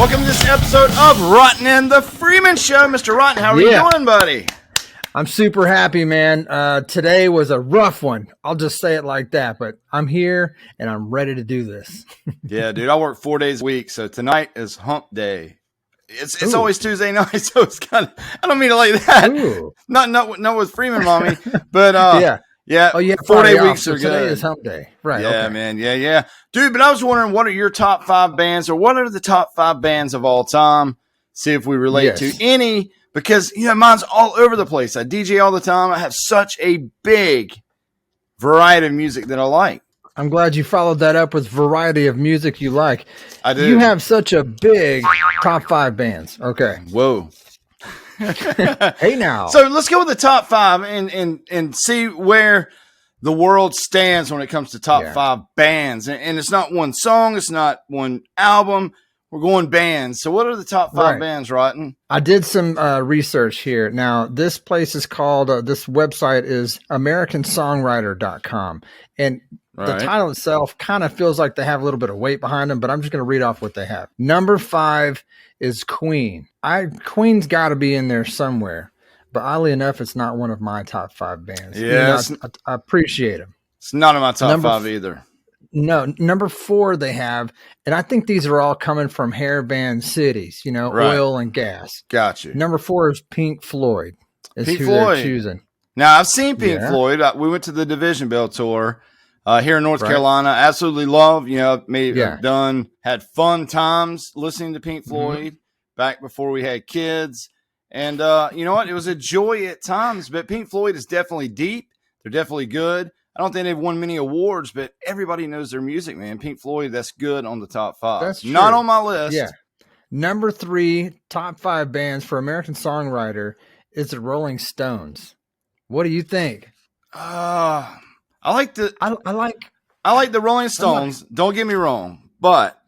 Welcome to this episode of Rotten and the Freeman Show. Mr. Rotten, how are you doing, buddy? I'm super happy, man. Today was a rough one. I'll just say it like that, but I'm here and I'm ready to do this. Yeah, dude, I work 4 days a week, so tonight is hump day. It's always Tuesday night, so it's kind of, I don't mean it like that. Ooh. Not with Freeman Mommy, but yeah. Oh, yeah. 4 day weeks are good. Today is hump day. Right. Yeah, okay. Man. Yeah. Dude, but I was wondering, what are your top 5 bands, or what are the top 5 bands of all time? See if we relate to any, because, mine's all over the place. I DJ all the time. I have such a big variety of music that I like. I'm glad you followed that up with variety of music you like. I do. You have such a big top 5 bands. Okay. Whoa. Hey now. So let's go with the top 5 and see where the world stands when it comes to top 5 bands. And it's not one song. It's not one album. We're going bands. So what are the top 5 bands, Rotten? I did some research here. Now, this place is called, this website is americansongwriter.com. And the title itself kind of feels like they have a little bit of weight behind them, but I'm just going to read off what they have. Number 5 is Queen. Queen's got to be in there somewhere, but oddly enough, it's not one of my top 5 bands. Yeah, I appreciate them. It's not in my top 5 either. No, number 4 they have, and I think these are all coming from hairband cities, oil and gas. Gotcha. Number 4 is Pink Floyd. Pink Floyd. They're choosing. Now, I've seen Pink Floyd. We went to the Division Bell tour here in North Carolina. Absolutely love, had fun times listening to Pink Floyd back before we had kids. And you know what? It was a joy at times, but Pink Floyd is definitely deep. They're definitely good. I don't think they've won many awards, but everybody knows their music, man. Pink Floyd, that's good on the top 5. That's true. Not on my list. Yeah. Number 3, top 5 bands for American Songwriter is the Rolling Stones. What do you think? I like the Rolling Stones. Don't get me wrong, but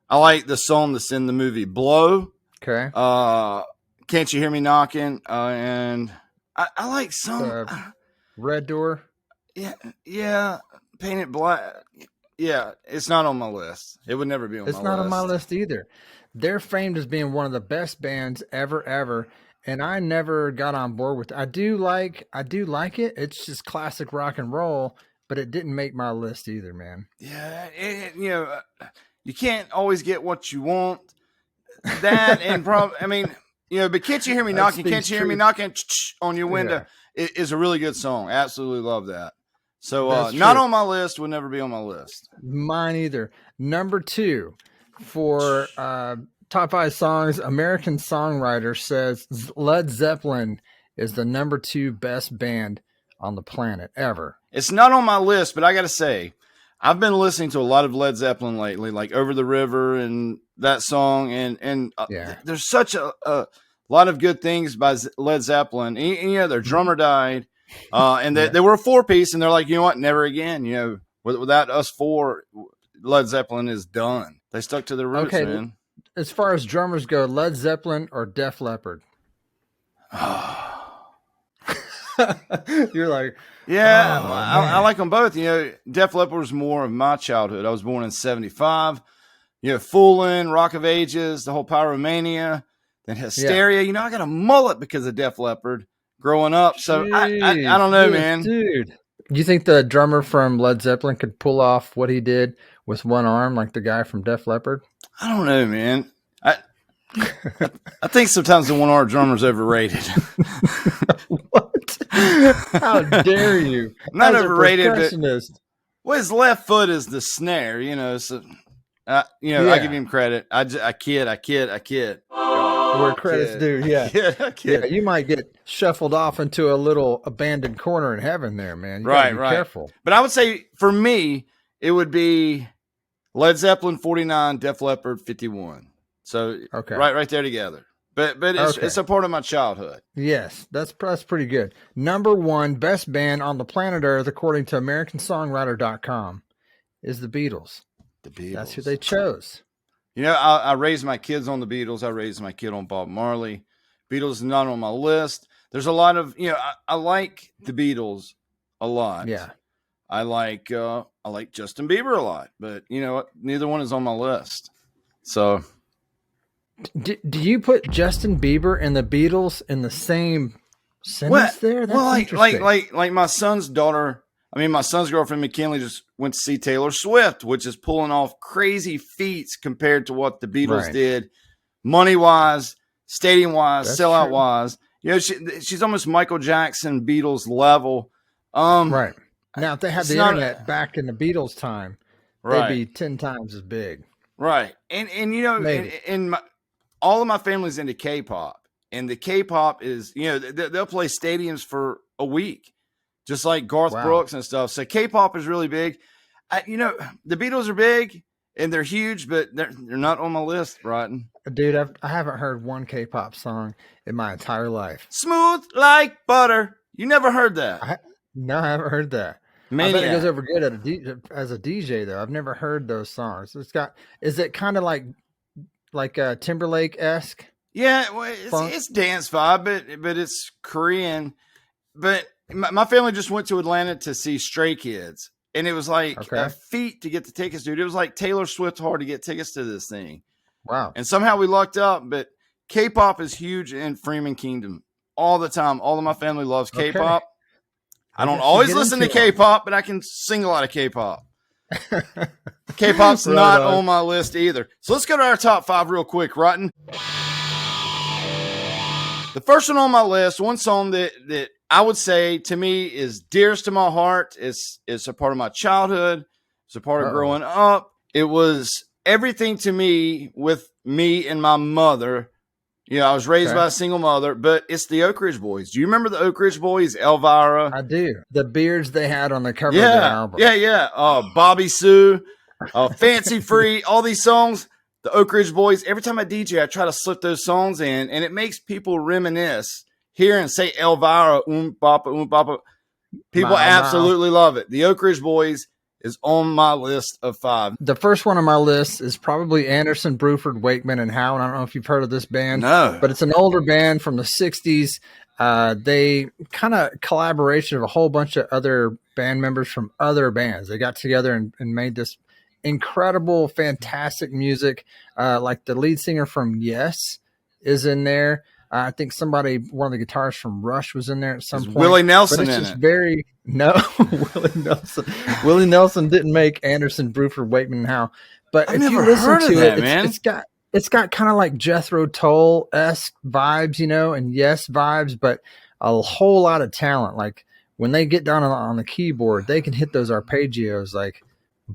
I like the song that's in the movie Blow. Okay. Can't You Hear Me Knocking? And I like some Red Door. Yeah, Painted Black. Yeah, it's not on my list. It would never be on my list. It's not on my list either. They're famed as being one of the best bands ever, and I never got on board with it. I do like it. It's just classic rock and roll, but it didn't make my list either, man. Yeah, you can't always get what you want. That and but Can't You Hear Me Knocking? Can't You Hear Me Knocking on Your Window is a really good song. Absolutely love that. So not on my list, would never be on my list. Mine either. Number 2 for top 5 songs, American Songwriter says Led Zeppelin is the number 2 best band on the planet ever. It's not on my list, but I got to say, I've been listening to a lot of Led Zeppelin lately, like Over the River and that song. And there's such a lot of good things by Led Zeppelin. And their drummer died. And they were a 4-piece, and they're like, you know what? Never again. Without us 4, Led Zeppelin is done. They stuck to their roots, man. As far as drummers go, Led Zeppelin or Def Leppard? You're like, I like them both. Def Leppard was more of my childhood. I was born in 75. Foolin', Rock of Ages, the whole Pyromania, then Hysteria. I got a mullet because of Def Leppard growing up. So I don't know, man. Dude, you think the drummer from Led Zeppelin could pull off what he did with one arm, like the guy from Def Leppard? I don't know, man. I think sometimes the one-arm drummer's overrated. What? How dare you? Not overrated, but his left foot is the snare. So I give him credit. I kid. Where credit's due, yeah. You might get shuffled off into a little abandoned corner in heaven there, man. You gotta be careful. But I would say, for me, it would be Led Zeppelin 49, Def Leppard 51. So right there together. But it's a part of my childhood. Yes, that's pretty good. Number 1 best band on the planet Earth, according to AmericanSongwriter.com, is the Beatles. The Beatles. That's who they chose. I raised my kids on the Beatles. I raised my kid on Bob Marley. Beatles is not on my list. There's a lot of, I like the Beatles a lot. Yeah. I like Justin Bieber a lot, but you know what? Neither one is on my list. So Do you put Justin Bieber and the Beatles in the same sentence there? That's like my son's daughter. I mean, my son's girlfriend McKinley just went to see Taylor Swift, which is pulling off crazy feats compared to what the Beatles did, money wise, stadium wise, sellout wise. You know, she's almost Michael Jackson Beatles level. Right. Now, if they had the internet back in the Beatles time, they'd be 10 times as big. Right. And you know, all of my family's into K-pop, and the K-pop is, you know, they'll play stadiums for a week, just like Garth Brooks and stuff. So K-pop is really big. You know, the Beatles are big and they're huge, but they're not on my list, Broughton. Dude, I haven't heard one K-pop song in my entire life. Smooth like butter. You never heard that? No, I haven't heard that. I bet it goes over good as a DJ, though. I've never heard those songs. Is it kind of like Timberlake-esque? Yeah, well, it's dance vibe, but it's Korean. But my family just went to Atlanta to see Stray Kids, and it was like a feat to get the tickets, dude. It was like Taylor Swift hard to get tickets to this thing. Wow. And somehow we lucked up, but K-pop is huge in Freeman Kingdom all the time. All of my family loves K-pop. I don't always listen to K-pop, but I can sing a lot of K-pop. K-pop's not on my list either. So let's go to our top 5 real quick, Rotten. The first one on my list, one song that I would say to me is dearest to my heart. It's a part of my childhood. It's a part of growing up. It was everything to me with me and my mother. You know, I was raised by a single mother, but it's the Oak Ridge Boys. Do you remember the Oak Ridge Boys? Elvira. I do. The beards they had on the cover of the album. Yeah. Bobby Sue, Fancy Free, all these songs. The Oak Ridge Boys. Every time I DJ, I try to slip those songs in, and it makes people reminisce. Hear and say Elvira, bapa. People absolutely love it. The Oak Ridge Boys is on my list of 5. The first one on my list is probably Anderson, Bruford, Wakeman, and Howe. And I don't know if you've heard of this band. No. But it's an older band from the 60s. They kind of collaboration of a whole bunch of other band members from other bands. They got together and made this incredible, fantastic music. Like the lead singer from Yes is in there. I think one of the guitarists from Rush was in there at some point. Willie Nelson in it. Willie Nelson. Willie Nelson didn't make Anderson, Bruford, Wakeman, and Howe. But if you listen to it, man. It's got kind of like Jethro Tull-esque vibes, you know, and Yes vibes, but a whole lot of talent. Like when they get down on the keyboard, they can hit those arpeggios like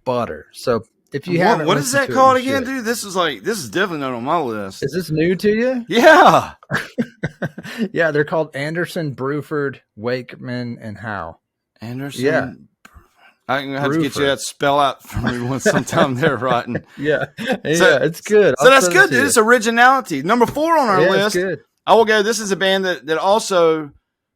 butter. So if you haven't, what is that called again, dude? This is definitely not on my list. Is this new to you? Yeah. Yeah, they're called Anderson, Bruford, Wakeman, and Howe. Anderson. Yeah. I'm going to have to get you that spell out for me sometime there, Rotten. Yeah. It's good. So that's good, dude. It's originality. Number 4 on our list. Good. I will go. This is a band that also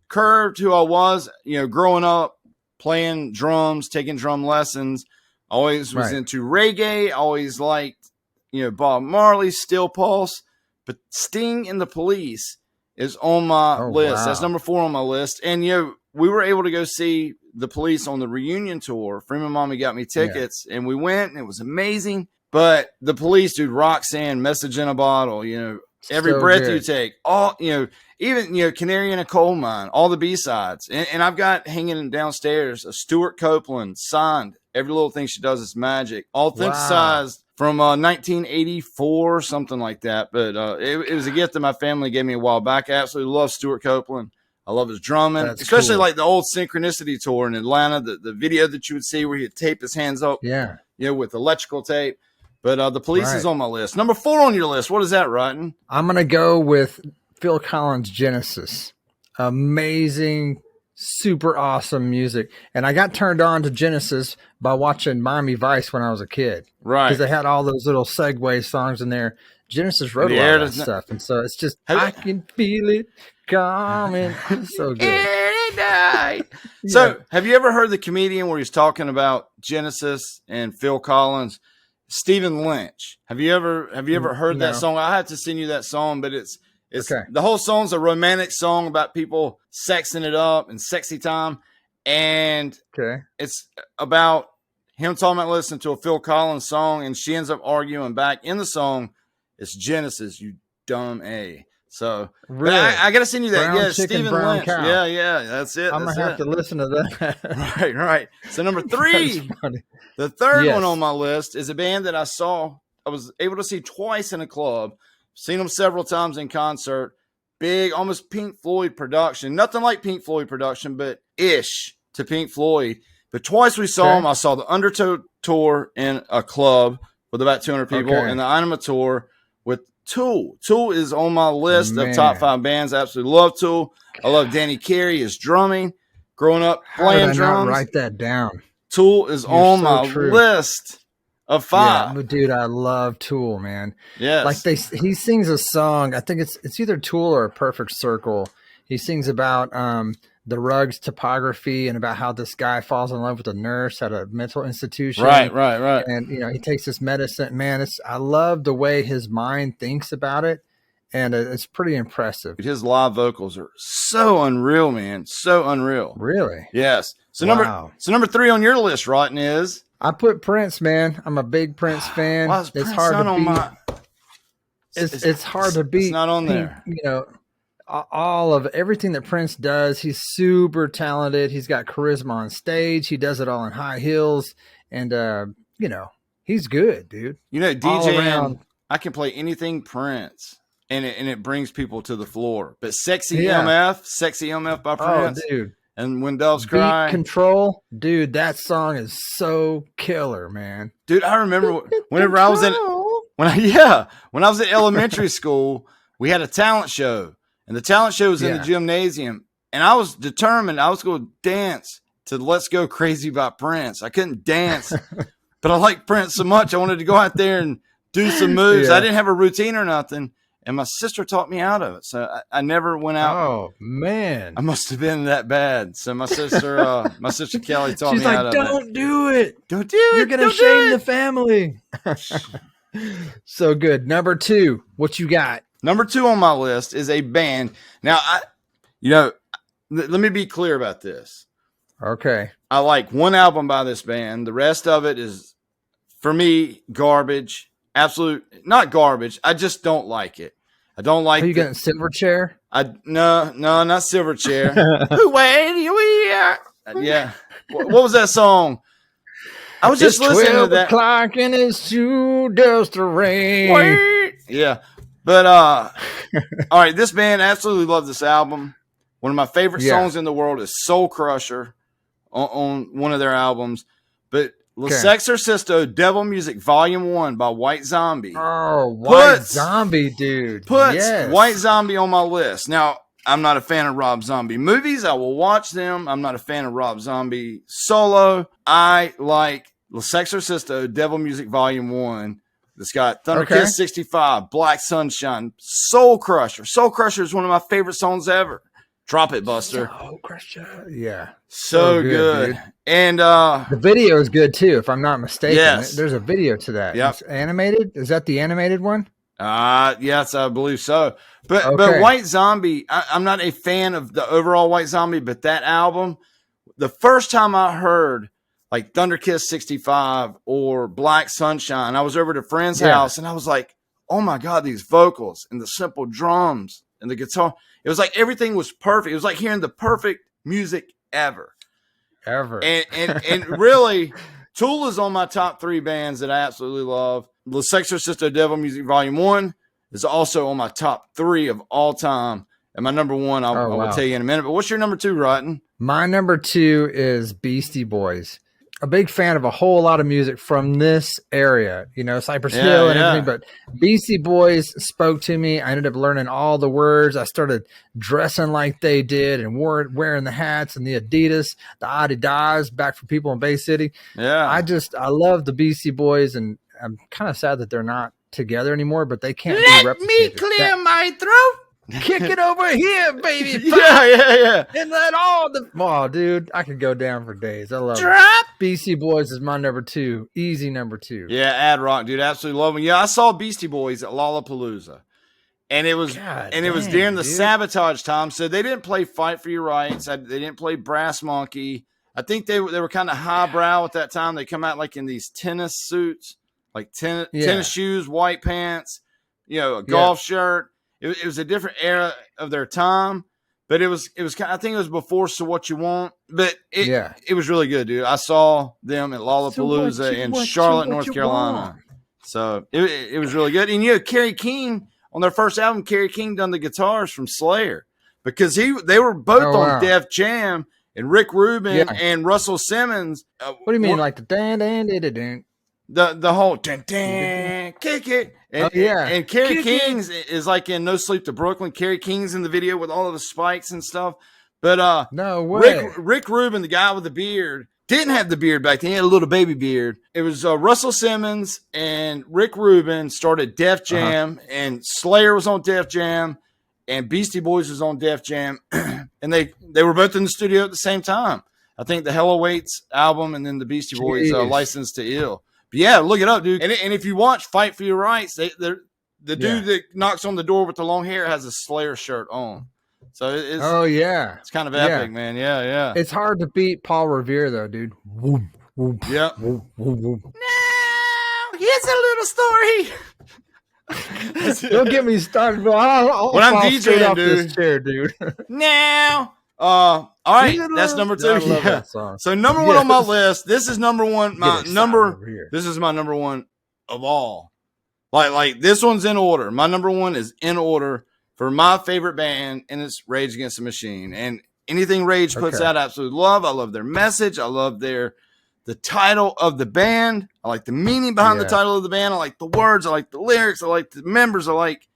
curved who I was, you know, growing up, playing drums, taking drum lessons. Always was into reggae. Always liked, you know, Bob Marley, Steel Pulse. But Sting and the Police is on my list. Wow. That's number 4 on my list. And, you know, we were able to go see the Police on the reunion tour. Freeman Mommy got me tickets, and we went, and it was amazing. But the Police, dude, Roxanne, Message in a Bottle, you know, every breath you take, all, you know, even, you know, Canary in a Coal Mine, all the B-sides. And I've got hanging downstairs a Stuart Copeland signed. Every little thing she does is magic. All synthesized from 1984, something like that. But it was a gift that my family gave me a while back. I absolutely love Stuart Copeland. I love his drumming, especially like the old Synchronicity tour in Atlanta, the video that you would see where he'd tape his hands up, you know, with electrical tape. But the Police is on my list. Number 4 on your list. What is that, Rotten? I'm going to go with Phil Collins' Genesis. Amazing, super awesome music. And I got turned on to Genesis by watching Miami Vice when I was a kid. Right. Because they had all those little segue songs in there. Genesis wrote a lot of that stuff. And so it's just, I can feel it coming. So good. So have you ever heard the comedian where he's talking about Genesis and Phil Collins? Stephen Lynch. Have you ever heard that song? I had to send you that song, but it's the whole song's a romantic song about people sexing it up and sexy time. And it's about him talking about listening to a Phil Collins song, and she ends up arguing back in the song. It's Genesis, you dumb A. So really? I got to send you that. Brown Yeah, chicken, Stephen brown Lynch. cow. Yeah, that's it. I'm going to have to listen to that. Right. So number 3, the third one on my list is a band that I was able to see twice in a club. Seen them several times in concert. Big, almost Pink Floyd production. Nothing like Pink Floyd production, but ish to Pink Floyd. But twice we saw them. I saw the Undertow tour in a club with about 200 people, and the Anima tour with Tool. Tool is on my list of top 5 bands. I absolutely love Tool. I love Danny Carey, his drumming. Growing up playing drums. Not write that down. Tool is on my list of 5. Yeah, but dude, I love Tool, man. Yes. Like he sings a song. I think it's either Tool or A Perfect Circle. He sings about the Ruggs topography and about how this guy falls in love with a nurse at a mental institution. Right. And he takes this medicine. Man, I love the way his mind thinks about it, and it's pretty impressive. His live vocals are so unreal, man. So unreal. Really? Yes. So number 3 on your list, Rotten, is I put Prince, man. I'm a big Prince fan. It's hard to beat. It's hard to beat. It's not on there. All of everything that Prince does, he's super talented. He's got charisma on stage. He does it all in high heels, and he's good, dude. DJ, I can play anything Prince, and it brings people to the floor. But Sexy MF by Prince, dude. And When Doves Cry, Control, dude. That song is so killer, man. Dude, I remember whenever I was when I was in elementary school, we had a talent show. And the talent show was in the gymnasium. And I was determined I was going to dance to Let's Go Crazy by Prince. I couldn't dance, but I liked Prince so much. I wanted to go out there and do some moves. I didn't have a routine or nothing. And my sister taught me out of it. So I never went out. Oh, man. I must have been that bad. So my sister Kelly taught me out of it. She's like, don't do it. Don't do it. You're going to shame the family. So good. Number 2, what you got? Number 2 on my list is a band. Now, let me be clear about this. Okay. I like one album by this band. The rest of it is, for me, garbage. Absolute, not garbage. I just don't like it. I don't like. Are you getting Silverchair? No, not Silverchair. Yeah. What was that song? I was just listening to that. 12 o'clock and it's too dust to rain. Yeah. But, all right, this band, absolutely love this album. One of my favorite songs in the world is Soul Crusher on one of their albums. But Le Sexorcisto Devil Music Volume 1 by White Zombie. Oh, White Zombie, dude. Puts White Zombie on my list. Now, I'm not a fan of Rob Zombie movies. I will watch them. I'm not a fan of Rob Zombie solo. I like Le Sexorcisto Devil Music Volume 1. It's got Thunder Kiss 65, Black Sunshine, Soul Crusher. Soul Crusher is one of my favorite songs ever. Drop It, Buster. Soul Crusher. Yeah. So good. And the video is good too, if I'm not mistaken. Yes. There's a video to that. Yep. It's animated. Is that the animated one? Yes, I believe so. But White Zombie, I'm not a fan of the overall White Zombie, but that album, the first time I heard like Thunder Kiss 65 or Black Sunshine, I was over at a friend's house and I was like, oh my God, these vocals and the simple drums and the guitar. It was like everything was perfect. It was like hearing the perfect music ever. And really, Tool is on my top 3 bands that I absolutely love. Le Sexorcisto Devil Music Volume 1 is also on my top 3 of all time. And my number 1, I will tell you in a minute. But what's your number 2, Rotten? My number 2 is Beastie Boys. A big fan of a whole lot of music from this area, Cypress Hill and everything. But Beastie Boys spoke to me. I ended up learning all the words. I started dressing like they did and wearing the hats and the Adidas, the Adidas, back for people in Bay City. Yeah. I love the Beastie Boys, and I'm kind of sad that they're not together anymore, but they can't be replicated. Let me clear my throat. Kick it over here, baby. Yeah. And let all the... Oh, dude, I could go down for days. I love it. Beastie Boys is my number 2. Easy number 2. Yeah, Ad Rock, dude. Absolutely love them. Yeah, I saw Beastie Boys at Lollapalooza. And it was during the Sabotage time. So they didn't play Fight for Your Rights. They didn't play Brass Monkey. I think they were kind of highbrow at that time. They come out like in these tennis suits, like tennis shoes, white pants, a golf shirt. It was a different era of their time, but it was kind of, I think it was before So What You Want, but it was really good, dude. I saw them at Lollapalooza in Charlotte, North Carolina. So it was really good. And Kerry King on their first album, Kerry King done the guitars from Slayer because they were both on Def Jam, and Rick Rubin and Russell Simmons. What do you mean, like the dan dan dan dan? The whole dun, dun, kick it. And, and Kerry King's is like in No Sleep to Brooklyn. Kerry King's in the video with all of the spikes and stuff. But no way. Rick Rubin, the guy with the beard, didn't have the beard back then. He had a little baby beard. It was Russell Simmons and Rick Rubin started Def Jam, and Slayer was on Def Jam, and Beastie Boys was on Def Jam, and they were both in the studio at the same time. I think the Hell Awaits album and then the Beastie Boys License to Ill. But yeah, look it up, dude. And if you watch Fight for Your Rights, the dude that knocks on the door with the long hair has a Slayer shirt on. So it's kind of epic, man. Yeah. It's hard to beat Paul Revere though, dude. Yeah. Now here's a little story. Don't get me started, bro. When I'm DJing, dude. This chair, dude. Now. All right, that's number 2. Yeah. So number 1 on my list. This is number 1. This is my number 1 of all. Like this one's in order. My number 1 is in order for my favorite band, and it's Rage Against the Machine. And anything Rage puts out, I absolutely love. I love their message. I love the title of the band. I like the meaning behind the title of the band. I like the words. I like the lyrics. I like the members. I like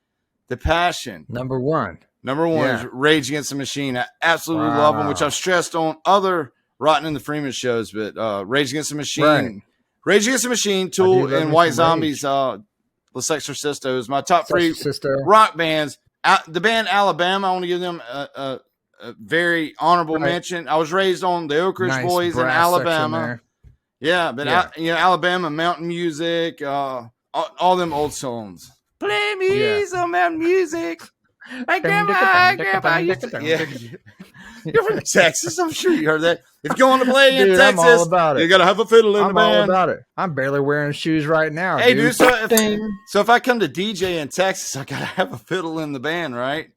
the passion. Number 1 is Rage Against the Machine. I absolutely love them, which I've stressed on other Rotten and the Freeman shows, but Rage Against the Machine, Rage Against the Machine, Tool, and White Zombies, Les Exorcistos, my top 3 rock bands. The band Alabama, I want to give them a very honorable mention. I was raised on the Oak Ridge Boys in Alabama. Yeah, but Alabama, Mountain Music, all them old songs. Play me some mountain music. My grandpa used to. You're from Texas. I'm sure you heard that. If you want to play in Texas, I'm all about it. You got to have a fiddle in the band. I'm all about it. I'm barely wearing shoes right now. Hey, dude. So if I come to DJ in Texas, I got to have a fiddle in the band, right?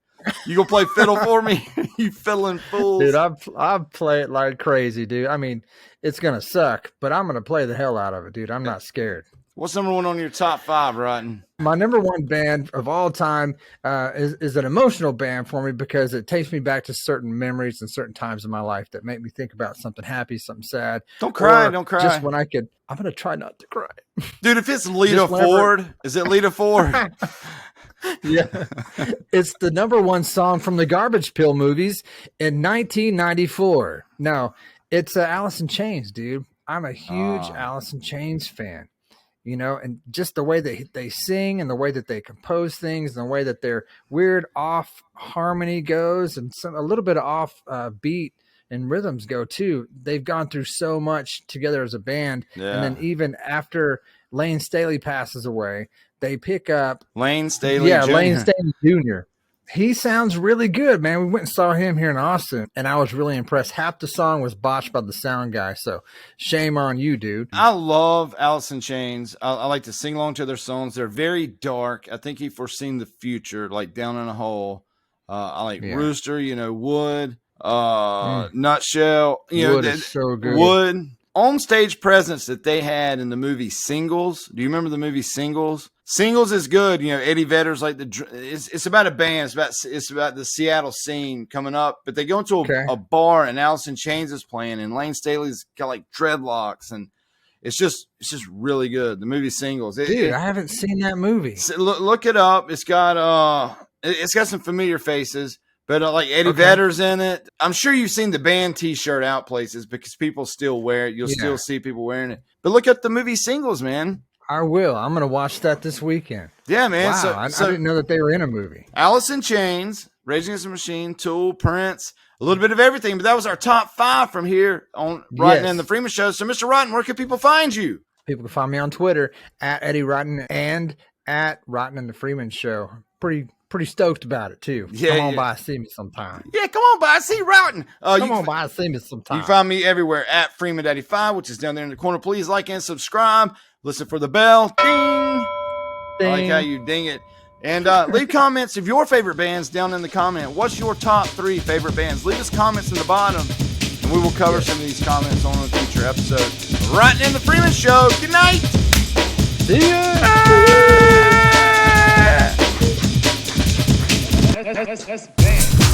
You gonna play fiddle for me? You fiddling fools. Dude, I play it like crazy, dude. I mean, it's going to suck, but I'm going to play the hell out of it, dude. I'm not scared. What's number 1 on your top 5, Rotten? My number 1 band of all time is an emotional band for me because it takes me back to certain memories and certain times in my life that make me think about something happy, something sad. Don't cry. Don't cry. Just when I'm going to try not to cry. Dude, if it's Lita Ford, is it Lita Ford? Yeah. It's the number 1 song from the Garbage Pail movies in 1994. Now, it's Alice in Chains, dude. I'm a huge Alice in Chains fan. And just the way that they sing and the way that they compose things and the way that their weird off harmony goes and a little bit of off beat and rhythms go too. They've gone through so much together as a band. Yeah. And then even after Lane Staley passes away, they pick up Lane Staley Jr. Lane Staley Jr. He sounds really good, man. We went and saw him here in Austin, and I was really impressed. Half the song was botched by the sound guy, so shame on you, dude. I love Alice in Chains. I like to sing along to their songs. They're very dark. I think he foreseen the future, like Down in a Hole. I like Rooster, Wood, Nutshell. Wood is so good. Wood. On-stage presence that they had in the movie Singles. Do you remember the movie Singles? Singles is good. Eddie Vedder's like it's about a band. It's about the Seattle scene coming up. But they go into a bar and Alice in Chains is playing and Lane Staley's got like dreadlocks and it's just really good. The movie Singles. Dude, I haven't seen that movie. Look it up. It's got some familiar faces. But like Eddie Vedder's in it. I'm sure you've seen the band T-shirt out places because people still wear it. You'll still see people wearing it. But look at the movie Singles, man. I will. I'm going to watch that this weekend. Yeah, man. Wow, I didn't know that they were in a movie. Alice in Chains, Rage Against the Machine, Tool, Prince, a little bit of everything. But that was our top 5 from here on Rotten and the Freeman Show. So, Mr. Rotten, where can people find you? People can find me on Twitter at Eddie Rotten and at Rotten and the Freeman Show. Pretty stoked about it too. Come on by and see me sometime. Yeah, come on by and see Rotten. Come on by and see me sometime. You find me everywhere at Freeman85, which is down there in the corner. Please like and subscribe. Listen for the bell. Ding. I like how you ding it. And leave comments of your favorite bands down in the comment. What's your top 3 favorite bands? Leave us comments in the bottom, and we will cover some of these comments on a future episode. Right in the Freeman Show. Good night. See ya. That's bad.